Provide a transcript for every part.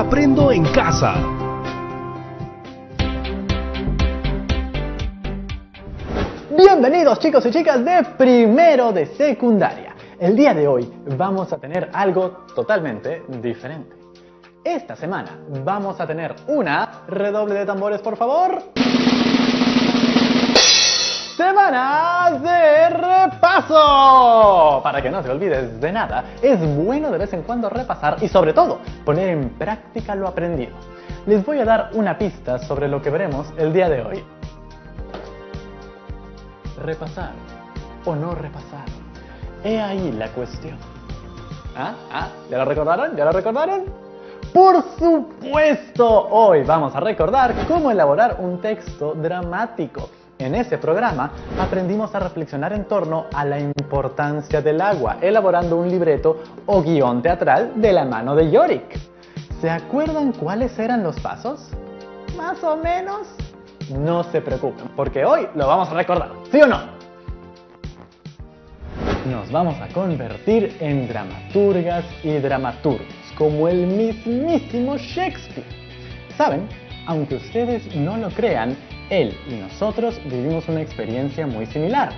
Aprendo en casa. Bienvenidos chicos y chicas de primero de secundaria. El día de hoy vamos a tener algo totalmente diferente. Esta semana vamos a tener una, redoble de tambores por favor, semana de repaso. Para que no te olvides de nada, es bueno de vez en cuando repasar y sobre todo poner en práctica lo aprendido. Les voy a dar una pista sobre lo que veremos el día de hoy. ¿Repasar o no repasar? He ahí la cuestión. ¿Ya lo recordaron? ¿Ya lo recordaron? ¡Por supuesto! Hoy vamos a recordar cómo elaborar un texto dramático. En ese programa aprendimos a reflexionar en torno a la importancia del agua, elaborando un libreto o guión teatral de la mano de Yorick. ¿Se acuerdan cuáles eran los pasos? ¿Más o menos? No se preocupen, porque hoy lo vamos a recordar, ¿sí o no? Nos vamos a convertir en dramaturgas y dramaturgos, como el mismísimo Shakespeare. ¿Saben? Aunque ustedes no lo crean, él y nosotros vivimos una experiencia muy similar,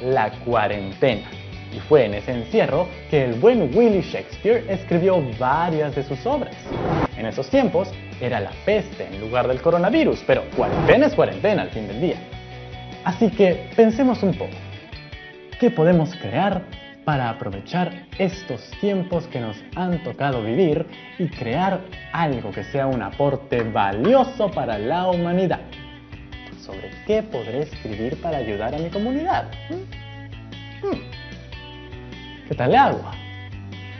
la cuarentena. Y fue en ese encierro que el buen Willy Shakespeare escribió varias de sus obras. En esos tiempos era la peste en lugar del coronavirus, pero cuarentena es cuarentena al fin del día. Así que pensemos un poco. ¿Qué podemos crear para aprovechar estos tiempos que nos han tocado vivir y crear algo que sea un aporte valioso para la humanidad? ¿Sobre qué podré escribir para ayudar a mi comunidad? ¿Qué tal el agua?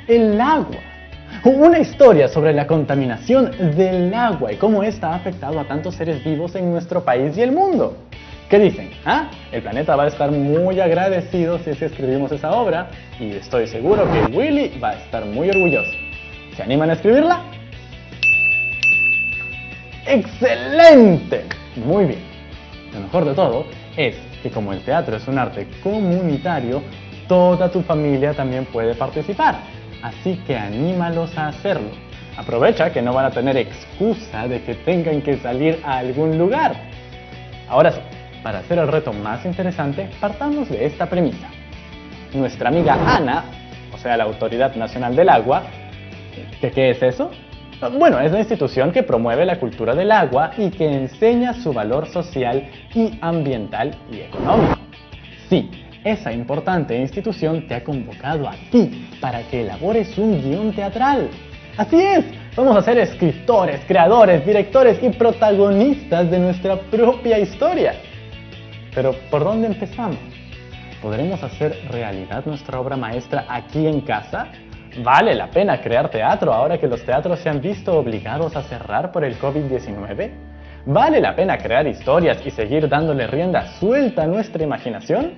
El agua. Una historia sobre la contaminación del agua y cómo esta ha afectado a tantos seres vivos en nuestro país y el mundo. ¿Qué dicen? El planeta va a estar muy agradecido si escribimos esa obra y estoy seguro que Willy va a estar muy orgulloso. ¿Se animan a escribirla? ¡Excelente! Muy bien. Lo mejor de todo es que como el teatro es un arte comunitario, toda tu familia también puede participar. Así que anímalos a hacerlo. Aprovecha que no van a tener excusa de que tengan que salir a algún lugar. Ahora sí, para hacer el reto más interesante, partamos de esta premisa. Nuestra amiga Ana, o sea la Autoridad Nacional del Agua, ¿qué es eso? Bueno, es la institución que promueve la cultura del agua y que enseña su valor social y ambiental y económico. Sí, esa importante institución te ha convocado a ti para que elabores un guión teatral. Así es, vamos a ser escritores, creadores, directores y protagonistas de nuestra propia historia. Pero, ¿por dónde empezamos? ¿Podremos hacer realidad nuestra obra maestra aquí en casa? ¿Vale la pena crear teatro ahora que los teatros se han visto obligados a cerrar por el COVID-19? ¿Vale la pena crear historias y seguir dándole rienda suelta a nuestra imaginación?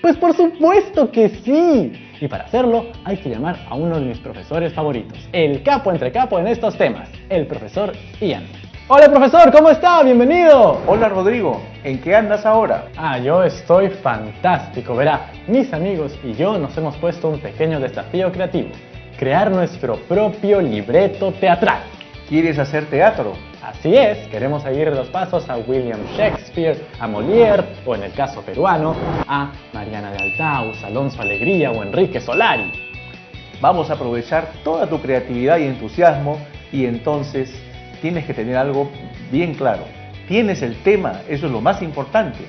¡Pues por supuesto que sí! Y para hacerlo hay que llamar a uno de mis profesores favoritos, el capo entre capo en estos temas, el profesor Ian. ¡Hola profesor! ¿Cómo está? ¡Bienvenido! Hola Rodrigo, ¿en qué andas ahora? Yo estoy fantástico, verá. Mis amigos y yo nos hemos puesto un pequeño desafío creativo. Crear nuestro propio libreto teatral. ¿Quieres hacer teatro? Así es, queremos seguir los pasos a William Shakespeare, a Molière, o en el caso peruano, a Mariana de Altaus, Alonso Alegría o Enrique Solari. Vamos a aprovechar toda tu creatividad y entusiasmo y entonces tienes que tener algo bien claro. Tienes el tema, eso es lo más importante.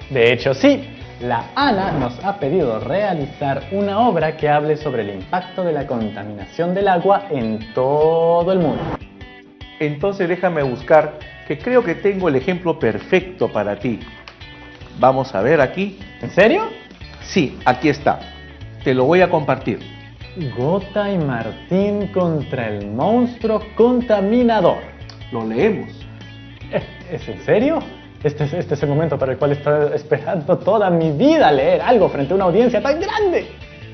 De hecho, sí. La Ana nos ha pedido realizar una obra que hable sobre el impacto de la contaminación del agua en todo el mundo. Entonces déjame buscar, que creo que tengo el ejemplo perfecto para ti. Vamos a ver aquí. ¿En serio? Sí, aquí está. Te lo voy a compartir. Gota y Martín contra el monstruo contaminador. Lo leemos. ¿Es en serio? Este es el momento para el cual estoy esperando toda mi vida leer algo frente a una audiencia tan grande.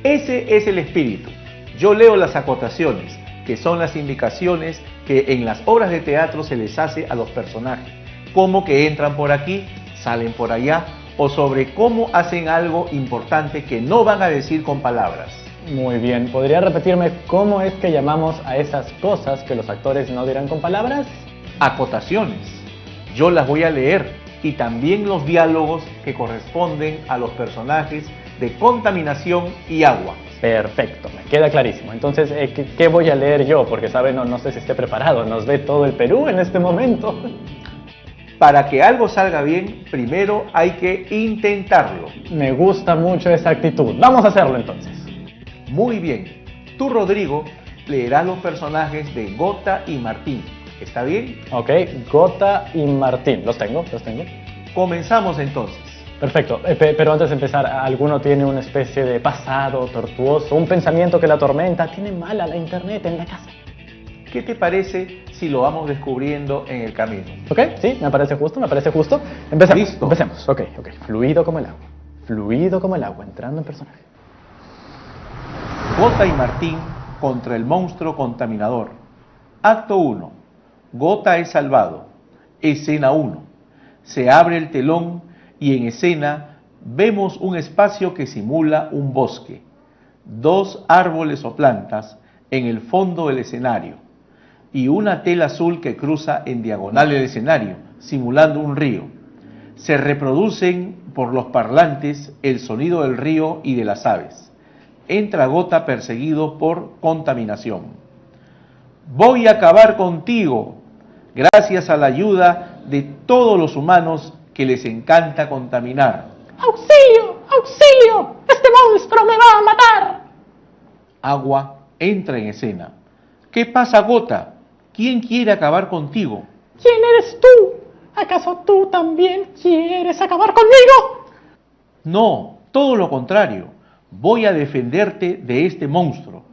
Ese es el espíritu. Yo leo las acotaciones, que son las indicaciones que en las obras de teatro se les hace a los personajes. Como que entran por aquí, salen por allá, o sobre cómo hacen algo importante que no van a decir con palabras. Muy bien, ¿podría repetirme cómo es que llamamos a esas cosas que los actores no dirán con palabras? Acotaciones. Yo las voy a leer y también los diálogos que corresponden a los personajes de contaminación y agua. Perfecto, me queda clarísimo. Entonces, ¿qué voy a leer yo? Porque, ¿sabe? No sé si esté preparado. Nos ve todo el Perú en este momento. Para que algo salga bien, primero hay que intentarlo. Me gusta mucho esa actitud. Vamos a hacerlo entonces. Muy bien. Tú, Rodrigo, leerás los personajes de Gota y Martín. ¿Está bien? Ok, Gota y Martín. Los tengo. Comenzamos entonces. Perfecto, pero antes de empezar, ¿alguno tiene una especie de pasado tortuoso, un pensamiento que la atormenta? ¿Tiene mala la internet en la casa? ¿Qué te parece si lo vamos descubriendo en el camino? Ok, sí, me parece justo. Empecemos. Listo. Empecemos, ok. Fluido como el agua, entrando en personaje. Gota y Martín contra el monstruo contaminador. Acto 1. Gota es salvado. Escena 1. Se abre el telón y en escena vemos un espacio que simula un bosque. 2 árboles o plantas en el fondo del escenario y una tela azul que cruza en diagonal el escenario, simulando un río. Se reproducen por los parlantes el sonido del río y de las aves. Entra Gota perseguido por contaminación. Voy a acabar contigo, gracias a la ayuda de todos los humanos que les encanta contaminar. ¡Auxilio! ¡Auxilio! ¡Este monstruo me va a matar! Agua entra en escena. ¿Qué pasa, Gota? ¿Quién quiere acabar contigo? ¿Quién eres tú? ¿Acaso tú también quieres acabar conmigo? No, todo lo contrario. Voy a defenderte de este monstruo.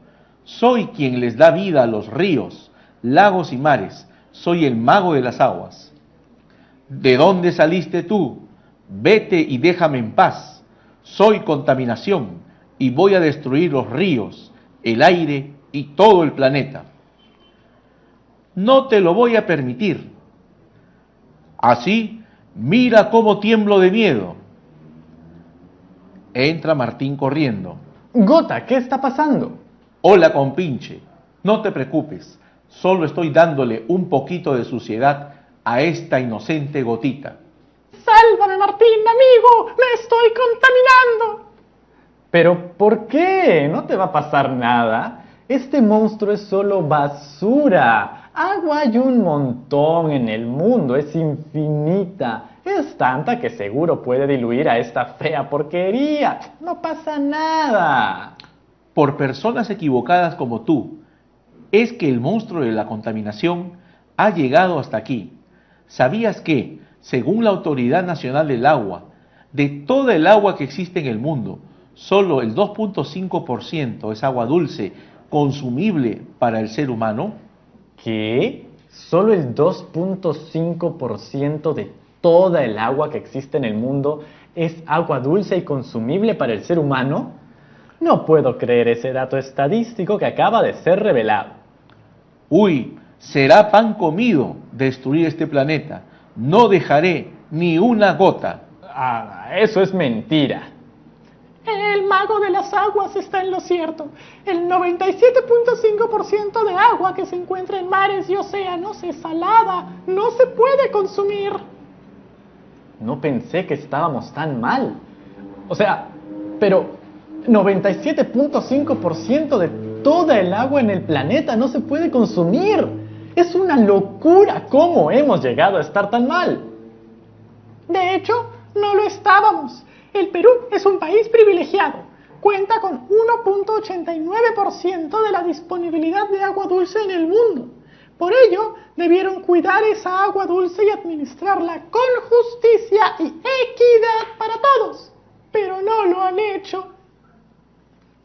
Soy quien les da vida a los ríos, lagos y mares. Soy el mago de las aguas. ¿De dónde saliste tú? Vete y déjame en paz. Soy contaminación y voy a destruir los ríos, el aire y todo el planeta. No te lo voy a permitir. Así, mira cómo tiemblo de miedo. Entra Martín corriendo. Gota, ¿qué está pasando? Hola, compinche. No te preocupes. Solo estoy dándole un poquito de suciedad a esta inocente Gotita. ¡Sálvame, Martín, amigo! ¡Me estoy contaminando! ¿Pero por qué? No te va a pasar nada. Este monstruo es solo basura. Agua hay un montón en el mundo, es infinita. Es tanta que seguro puede diluir a esta fea porquería. No pasa nada. Por personas equivocadas como tú, es que el monstruo de la contaminación ha llegado hasta aquí. ¿Sabías que, según la Autoridad Nacional del Agua, de toda el agua que existe en el mundo, solo el 2.5% es agua dulce consumible para el ser humano? ¿Qué? ¿Solo el 2.5% de toda el agua que existe en el mundo es agua dulce y consumible para el ser humano? No puedo creer ese dato estadístico que acaba de ser revelado. Uy, será pan comido destruir este planeta. No dejaré ni una gota. Eso es mentira. El mago de las aguas está en lo cierto. El 97.5% de agua que se encuentra en mares y océanos es salada. No se puede consumir. No pensé que estábamos tan mal. O sea, pero 97.5% de toda el agua en el planeta no se puede consumir. Es una locura cómo hemos llegado a estar tan mal. De hecho, no lo estábamos. El Perú es un país privilegiado. Cuenta con 1.89% de la disponibilidad de agua dulce en el mundo. Por ello, debieron cuidar esa agua dulce y administrarla con justicia y equidad para todos. Pero no lo han hecho.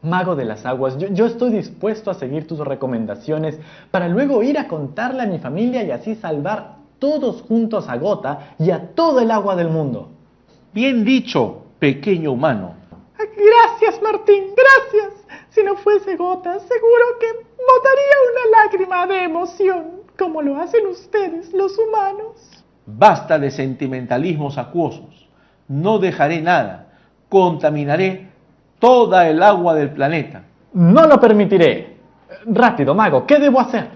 Mago de las aguas, yo estoy dispuesto a seguir tus recomendaciones para luego ir a contarle a mi familia y así salvar todos juntos a Gota y a todo el agua del mundo. Bien dicho, pequeño humano. Gracias, Martín, gracias. Si no fuese Gota, seguro que botaría una lágrima de emoción, como lo hacen ustedes, los humanos. Basta de sentimentalismos acuosos. No dejaré nada. Contaminaré toda el agua del planeta. No lo permitiré. Rápido, mago, ¿qué debo hacer?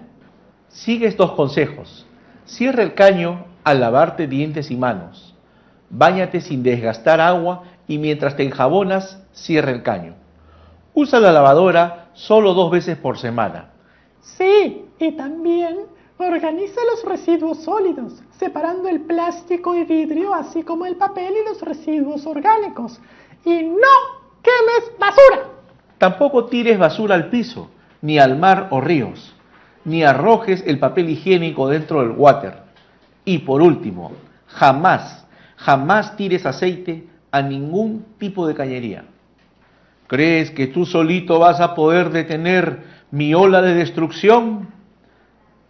Sigue estos consejos. Cierra el caño al lavarte dientes y manos. Báñate sin desgastar agua y mientras te enjabonas, cierra el caño. Usa la lavadora solo 2 veces por semana. Sí, y también organiza los residuos sólidos, separando el plástico y vidrio, así como el papel y los residuos orgánicos. Y no quemes basura. Tampoco tires basura al piso, ni al mar o ríos, ni arrojes el papel higiénico dentro del water. Y por último, jamás tires aceite a ningún tipo de cañería. ¿Crees que tú solito vas a poder detener mi ola de destrucción?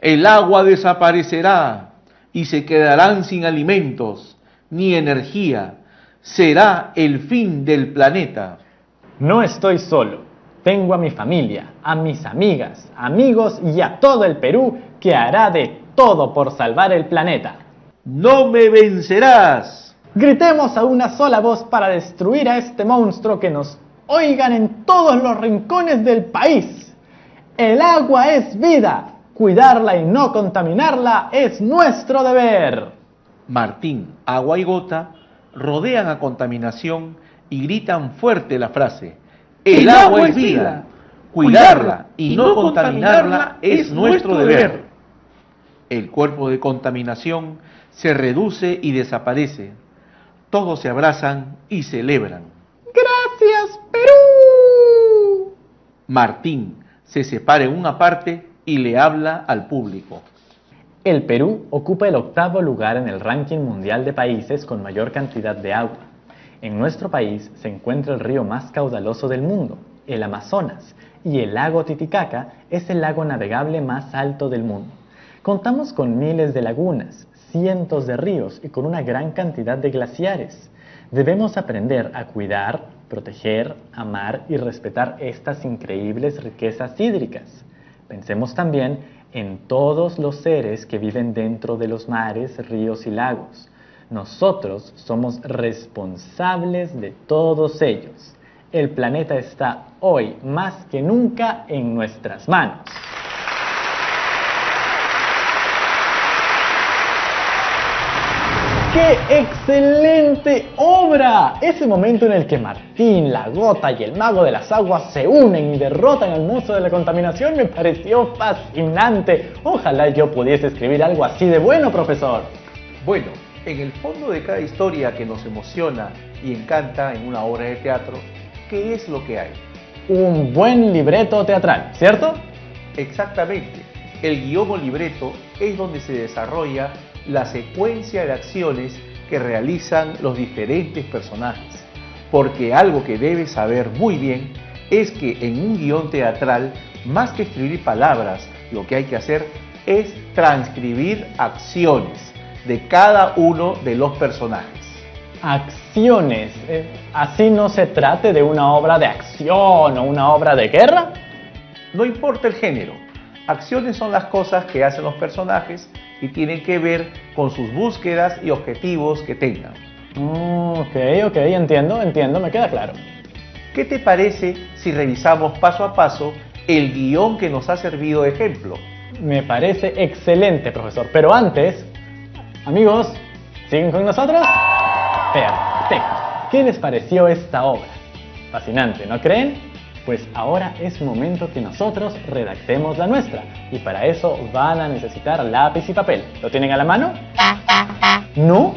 El agua desaparecerá y se quedarán sin alimentos ni energía. Será el fin del planeta. No estoy solo. Tengo a mi familia, a mis amigas, amigos y a todo el Perú que hará de todo por salvar el planeta. ¡No me vencerás! Gritemos a una sola voz para destruir a este monstruo, que nos oigan en todos los rincones del país. El agua es vida. Cuidarla y no contaminarla es nuestro deber. Martín, Agua y Gota rodean a contaminación y gritan fuerte la frase: el agua es vida. Cuidarla y no contaminarla es nuestro deber. El cuerpo de contaminación se reduce y desaparece. Todos se abrazan y celebran. ¡Gracias, Perú! Martín se separa en una parte y le habla al público. El Perú ocupa el 8º lugar en el ranking mundial de países con mayor cantidad de agua. En nuestro país se encuentra el río más caudaloso del mundo, el Amazonas, y el lago Titicaca es el lago navegable más alto del mundo. Contamos con miles de lagunas, cientos de ríos y con una gran cantidad de glaciares. Debemos aprender a cuidar, proteger, amar y respetar estas increíbles riquezas hídricas. Pensemos también en todos los seres que viven dentro de los mares, ríos y lagos. Nosotros somos responsables de todos ellos. El planeta está hoy más que nunca en nuestras manos. ¡Qué excelente obra! Ese momento en el que Martín, la Gota y el Mago de las Aguas se unen y derrotan al monstruo de la contaminación me pareció fascinante. Ojalá yo pudiese escribir algo así de bueno, profesor. Bueno, en el fondo de cada historia que nos emociona y encanta en una obra de teatro, ¿qué es lo que hay? Un buen libreto teatral, ¿cierto? Exactamente. El guión o libreto es donde se desarrolla la secuencia de acciones que realizan los diferentes personajes. Porque algo que debes saber muy bien es que en un guión teatral, más que escribir palabras, lo que hay que hacer es transcribir acciones de cada uno de los personajes. Acciones. ¿Así no se trate de una obra de acción o una obra de guerra? No importa el género. Acciones son las cosas que hacen los personajes y tienen que ver con sus búsquedas y objetivos que tengan. Ok, entiendo, me queda claro. ¿Qué te parece si revisamos paso a paso el guión que nos ha servido de ejemplo? Me parece excelente, profesor. Pero antes, amigos, ¿siguen con nosotros? Perfecto. ¿Qué les pareció esta obra? Fascinante, ¿no creen? Pues ahora es momento que nosotros redactemos la nuestra. Y para eso van a necesitar lápiz y papel. ¿Lo tienen a la mano? ¿No?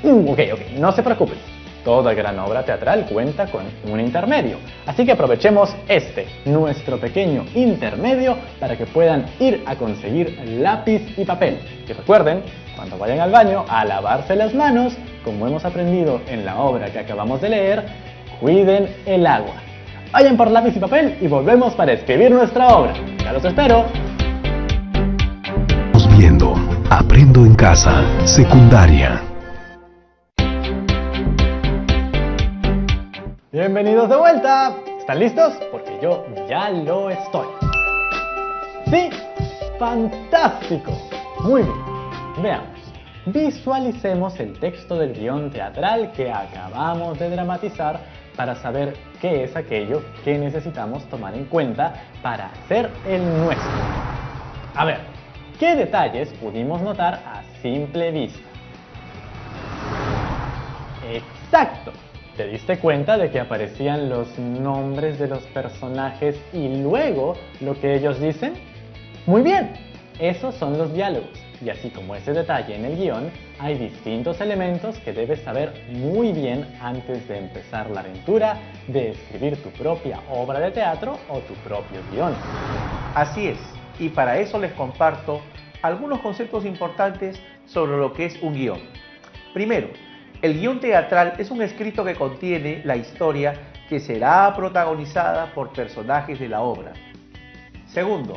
Ok, no se preocupen. Toda gran obra teatral cuenta con un intermedio. Así que aprovechemos nuestro pequeño intermedio, para que puedan ir a conseguir lápiz y papel. Y recuerden, cuando vayan al baño, a lavarse las manos, como hemos aprendido en la obra que acabamos de leer, cuiden el agua. Vayan por lápiz y papel y volvemos para escribir nuestra obra. ¡Ya los espero! Viendo Aprendo en Casa, secundaria. Bienvenidos de vuelta. ¿Están listos? Porque yo ya lo estoy. ¡Sí! ¡Fantástico! Muy bien. Veamos. Visualicemos el texto del guión teatral que acabamos de dramatizar para saber qué es aquello que necesitamos tomar en cuenta para hacer el nuestro. A ver, ¿qué detalles pudimos notar a simple vista? ¡Exacto! ¿Te diste cuenta de que aparecían los nombres de los personajes y luego lo que ellos dicen? Muy bien, esos son los diálogos. Y así como ese detalle en el guión, hay distintos elementos que debes saber muy bien antes de empezar la aventura de escribir tu propia obra de teatro o tu propio guión. Así es, y para eso les comparto algunos conceptos importantes sobre lo que es un guión. Primero, el guión teatral es un escrito que contiene la historia que será protagonizada por personajes de la obra. Segundo,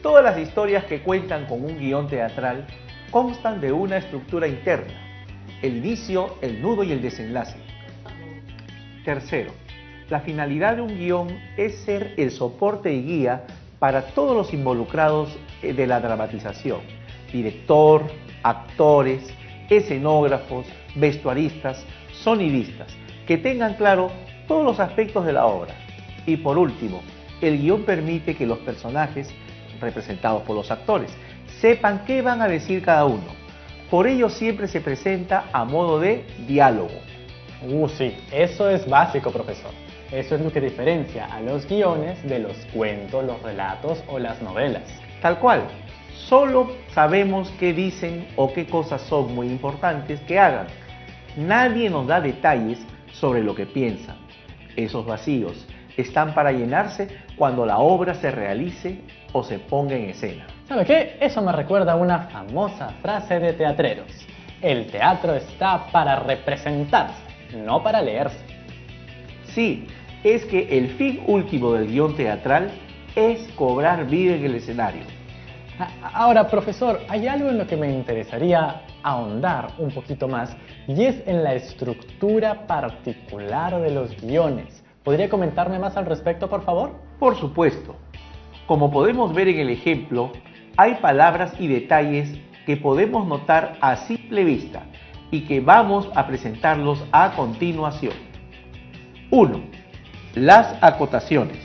todas las historias que cuentan con un guión teatral constan de una estructura interna: el inicio, el nudo y el desenlace. Tercero, la finalidad de un guión es ser el soporte y guía para todos los involucrados de la dramatización: director, actores, escenógrafos, vestuaristas, sonidistas, que tengan claro todos los aspectos de la obra. Y por último, el guión permite que los personajes, representados por los actores, sepan qué van a decir cada uno. Por ello siempre se presenta a modo de diálogo. Sí, eso es básico, profesor. Eso es lo que diferencia a los guiones de los cuentos, los relatos o las novelas. Tal cual. Solo sabemos qué dicen o qué cosas son muy importantes que hagan. Nadie nos da detalles sobre lo que piensan. Esos vacíos están para llenarse cuando la obra se realice o se ponga en escena. ¿Sabe qué? Eso me recuerda a una famosa frase de teatreros: el teatro está para representarse, no para leerse. Sí, es que el fin último del guión teatral es cobrar vida en el escenario. Ahora, profesor, hay algo en lo que me interesaría ahondar un poquito más, y es en la estructura particular de los guiones. ¿Podría comentarme más al respecto, por favor? Por supuesto. Como podemos ver en el ejemplo, hay palabras y detalles que podemos notar a simple vista y que vamos a presentarlos a continuación. 1. Las acotaciones.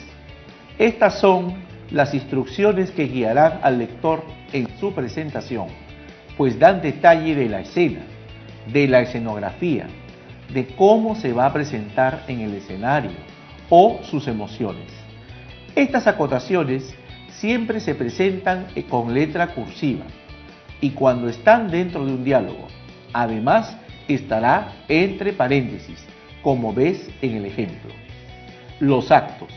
Estas son las instrucciones que guiarán al lector en su presentación, pues dan detalle de la escena, de la escenografía, de cómo se va a presentar en el escenario o sus emociones. Estas acotaciones siempre se presentan con letra cursiva y cuando están dentro de un diálogo, además estará entre paréntesis, como ves en el ejemplo. Los actos.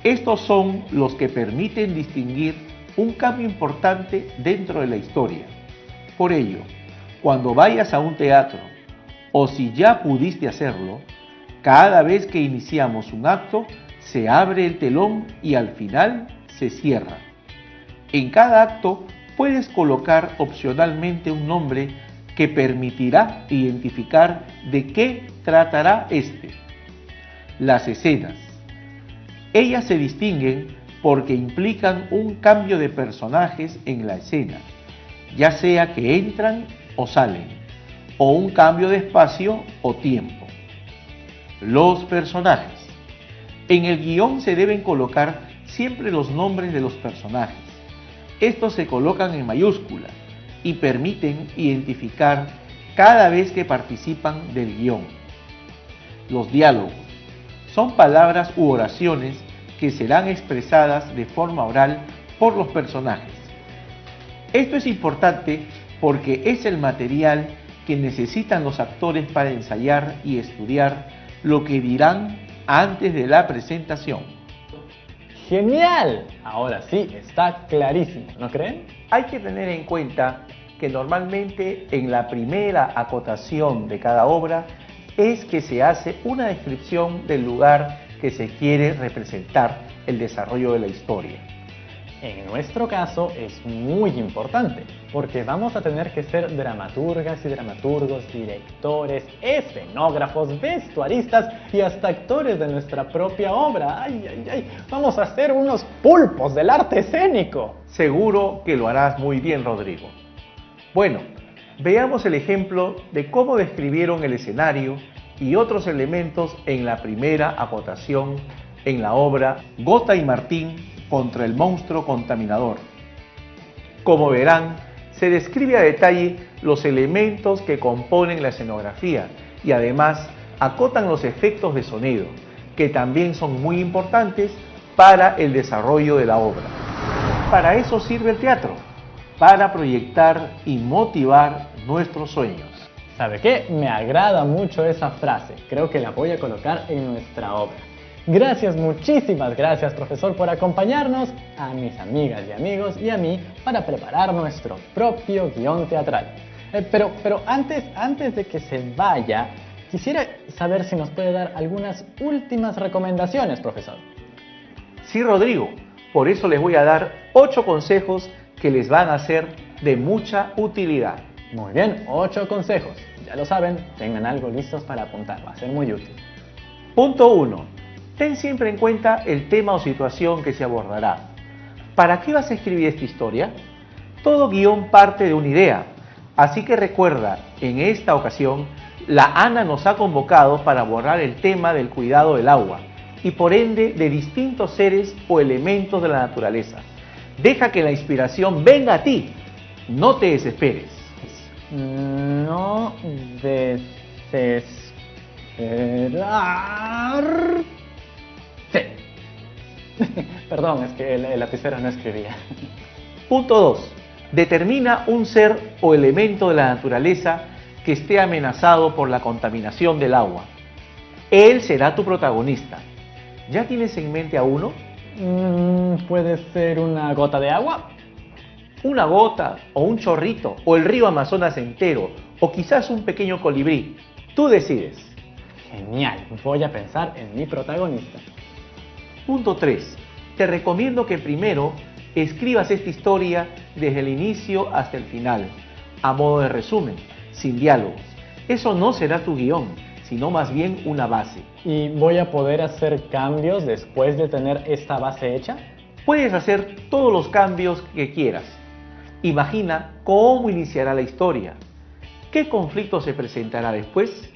Estos son los que permiten distinguir un cambio importante dentro de la historia. Por ello, cuando vayas a un teatro, o si ya pudiste hacerlo, cada vez que iniciamos un acto, se abre el telón y al final se cierra. En cada acto puedes colocar opcionalmente un nombre que permitirá identificar de qué tratará este. Las escenas. Ellas se distinguen porque implican un cambio de personajes en la escena, ya sea que entran o salen, o un cambio de espacio o tiempo. Los personajes. En el guión se deben colocar siempre los nombres de los personajes. Estos se colocan en mayúscula y permiten identificar cada vez que participan del guión. Los diálogos. Son palabras u oraciones que serán expresadas de forma oral por los personajes. Esto es importante porque es el material que necesitan los actores para ensayar y estudiar lo que dirán antes de la presentación. ¡Genial! Ahora sí, está clarísimo, ¿no creen? Hay que tener en cuenta que normalmente en la primera acotación de cada obra es que se hace una descripción del lugar que se quiere representar el desarrollo de la historia. En nuestro caso es muy importante, porque vamos a tener que ser dramaturgas y dramaturgos, directores, escenógrafos, vestuaristas y hasta actores de nuestra propia obra. ¡Ay, ay, ay! Vamos a ser unos pulpos del arte escénico. Seguro que lo harás muy bien, Rodrigo. Bueno, veamos el ejemplo de cómo describieron el escenario y otros elementos en la primera acotación en la obra Gota y Martín contra el monstruo contaminador. Como verán, se describe a detalle los elementos que componen la escenografía y además acotan los efectos de sonido, que también son muy importantes para el desarrollo de la obra. Para eso sirve el teatro, para proyectar y motivar nuestros sueños. ¿Sabe qué? Me agrada mucho esa frase. Creo que la voy a colocar en nuestra obra. Gracias, muchísimas gracias, profesor, por acompañarnos, a mis amigas y amigos y a mí para preparar nuestro propio guión teatral. Pero antes de que se vaya, quisiera saber si nos puede dar algunas últimas recomendaciones, profesor. Sí, Rodrigo, por eso les voy a dar 8 consejos que les van a ser de mucha utilidad. Muy bien, 8 consejos. Ya lo saben, tengan algo listos para apuntar, va a ser muy útil. Punto 1. Ten siempre en cuenta el tema o situación que se abordará. ¿Para qué vas a escribir esta historia? Todo guión parte de una idea, así que recuerda, en esta ocasión, la Ana nos ha convocado para abordar el tema del cuidado del agua y por ende de distintos seres o elementos de la naturaleza. Deja que la inspiración venga a ti, no te desesperes. No desesperar. Sí. Perdón, es que el lapicero no escribía. Punto 2. Determina un ser o elemento de la naturaleza que esté amenazado por la contaminación del agua. Él será tu protagonista. ¿Ya tienes en mente a uno? ¿Puede ser una gota de agua? Una gota, o un chorrito, o el río Amazonas entero, o quizás un pequeño colibrí. Tú decides. Genial, voy a pensar en mi protagonista. Punto 3. Te recomiendo que primero escribas esta historia desde el inicio hasta el final, a modo de resumen, sin diálogos. Eso no será tu guión, sino más bien una base. ¿Y voy a poder hacer cambios después de tener esta base hecha? Puedes hacer todos los cambios que quieras. Imagina cómo iniciará la historia. ¿Qué conflicto se presentará después?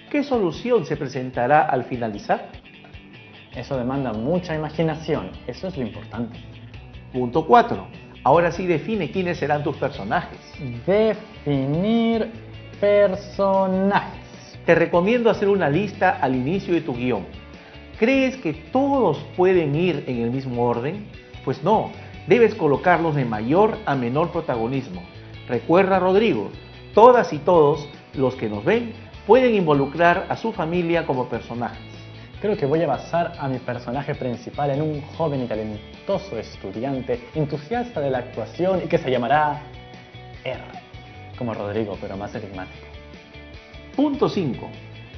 ¿Qué solución se presentará al finalizar? Eso demanda mucha imaginación, eso es lo importante. Punto 4. Ahora sí define quiénes serán tus personajes. Definir personajes. Te recomiendo hacer una lista al inicio de tu guión. ¿Crees que todos pueden ir en el mismo orden? Pues no, debes colocarlos de mayor a menor protagonismo. Recuerda, Rodrigo, todas y todos los que nos ven pueden involucrar a su familia como personajes. Creo que voy a basar a mi personaje principal en un joven y talentoso estudiante, entusiasta de la actuación y que se llamará R, como Rodrigo, pero más enigmático. Punto 5.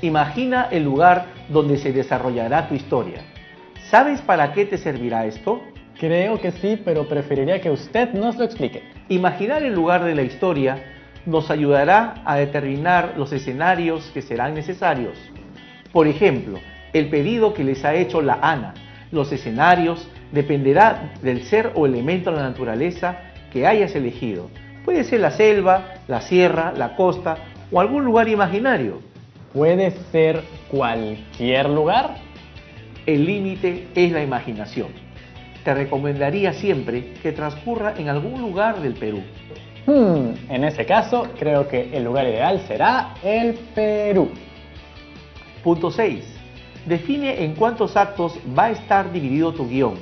Imagina el lugar donde se desarrollará tu historia. ¿Sabes para qué te servirá esto? Creo que sí, pero preferiría que usted nos lo explique. Imaginar el lugar de la historia nos ayudará a determinar los escenarios que serán necesarios. Por ejemplo, el pedido que les ha hecho la Ana. Los escenarios dependerá del ser o elemento de la naturaleza que hayas elegido. Puede ser la selva, la sierra, la costa o algún lugar imaginario. ¿Puede ser cualquier lugar? El límite es la imaginación. Te recomendaría siempre que transcurra en algún lugar del Perú. En ese caso, creo que el lugar ideal será el Perú. Punto 6. Define en cuántos actos va a estar dividido tu guión.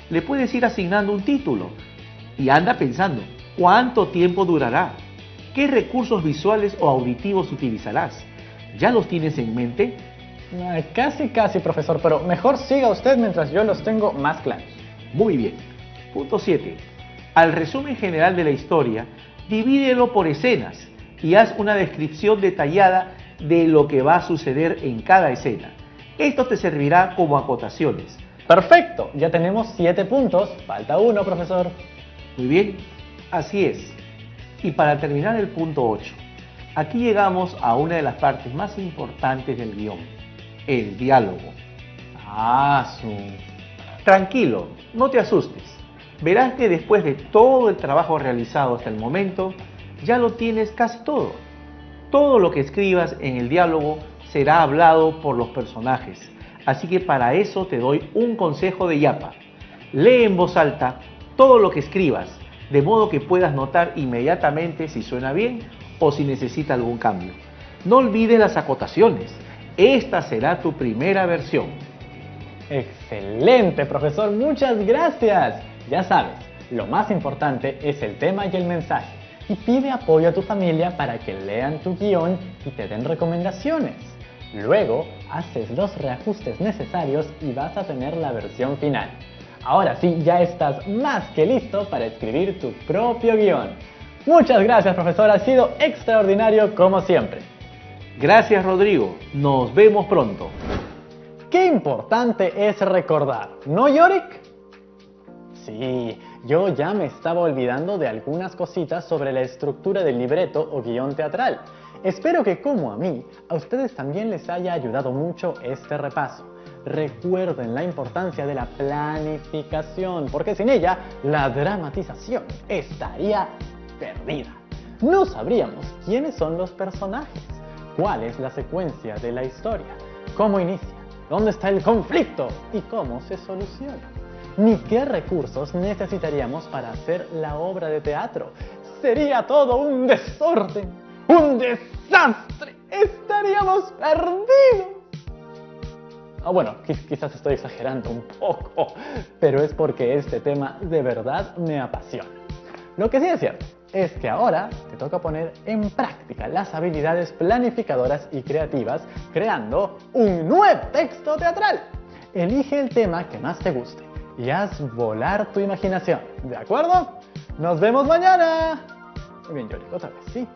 Le puedes ir asignando un título y anda pensando cuánto tiempo durará, qué recursos visuales o auditivos utilizarás. ¿Ya los tienes en mente? Casi, profesor, pero mejor siga usted mientras yo los tengo más claros. Muy bien. Punto 7. Al resumen general de la historia, divídelo por escenas y haz una descripción detallada de lo que va a suceder en cada escena. Esto te servirá como acotaciones. Perfecto, ya tenemos 7 puntos, falta uno, profesor. Muy bien, así es. Y para terminar el punto 8, aquí llegamos a una de las partes más importantes del guión, el diálogo. Tranquilo, no te asustes. Verás que después de todo el trabajo realizado hasta el momento, ya lo tienes casi todo. Todo lo que escribas en el diálogo será hablado por los personajes. Así que para eso te doy un consejo de Yapa. Lee en voz alta todo lo que escribas, de modo que puedas notar inmediatamente si suena bien o si necesita algún cambio. No olvides las acotaciones. Esta será tu primera versión. Excelente, profesor, muchas gracias. Ya sabes, lo más importante es el tema y el mensaje. Y pide apoyo a tu familia para que lean tu guión y te den recomendaciones. Luego, haces los reajustes necesarios y vas a tener la versión final. Ahora sí, ya estás más que listo para escribir tu propio guión. Muchas gracias, profesor, ha sido extraordinario como siempre. Gracias, Rodrigo. Nos vemos pronto. Qué importante es recordar, ¿no, Yorick? Sí, yo ya me estaba olvidando de algunas cositas sobre la estructura del libreto o guión teatral. Espero que, como a mí, a ustedes también les haya ayudado mucho este repaso. Recuerden la importancia de la planificación, porque sin ella, la dramatización estaría perdida. No sabríamos quiénes son los personajes, cuál es la secuencia de la historia, cómo inicia, dónde está el conflicto y cómo se soluciona. Ni qué recursos necesitaríamos para hacer la obra de teatro. Sería todo un desorden, un desastre. Estaríamos perdidos. Bueno, quizás estoy exagerando un poco, pero es porque este tema de verdad me apasiona. Lo que sí es cierto es que ahora te toca poner en práctica las habilidades planificadoras y creativas creando un nuevo texto teatral. Elige el tema que más te guste y haz volar tu imaginación, ¿de acuerdo? ¡Nos vemos mañana! Muy bien, Yorick, otra vez, sí.